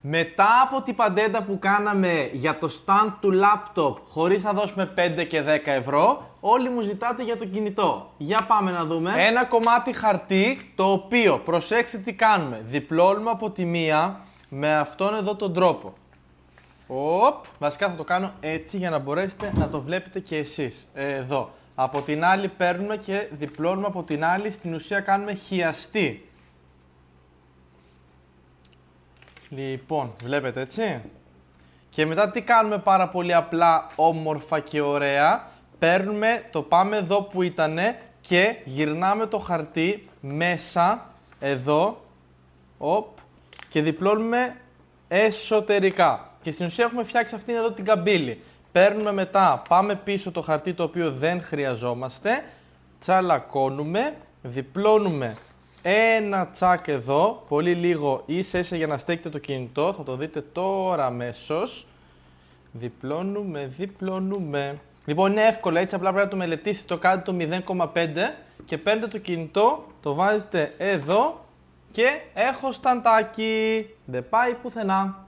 Μετά από την παντέντα που κάναμε για το stand του laptop χωρίς να δώσουμε 5 και 10 ευρώ, όλοι μου ζητάτε για το κινητό. Για πάμε να δούμε. Ένα κομμάτι χαρτί, το οποίο, προσέξτε τι κάνουμε, διπλώνουμε από τη μία με αυτόν εδώ τον τρόπο. Βασικά θα το κάνω έτσι για να μπορέσετε να το βλέπετε και εσείς. Εδώ. Από την άλλη παίρνουμε και διπλώνουμε από την άλλη, στην ουσία κάνουμε χιαστή. Λοιπόν, βλέπετε έτσι. Και μετά τι κάνουμε πάρα πολύ απλά, όμορφα και ωραία. Παίρνουμε, το πάμε εδώ που ήτανε και γυρνάμε το χαρτί μέσα, εδώ, και διπλώνουμε εσωτερικά. Και στην ουσία έχουμε φτιάξει αυτήν εδώ την καμπύλη. Παίρνουμε μετά, πάμε πίσω το χαρτί το οποίο δεν χρειαζόμαστε, τσαλακώνουμε, διπλώνουμε ένα τσάκ εδώ, πολύ λίγο ίσα για να στέκετε το κινητό, θα το δείτε τώρα αμέσως. Διπλώνουμε. Λοιπόν, είναι εύκολο, έτσι απλά πρέπει να το μελετήσετε, το κάνετε το 0,5 και παίρνετε το κινητό, το βάζετε εδώ και έχω σταντάκι, δεν πάει πουθενά.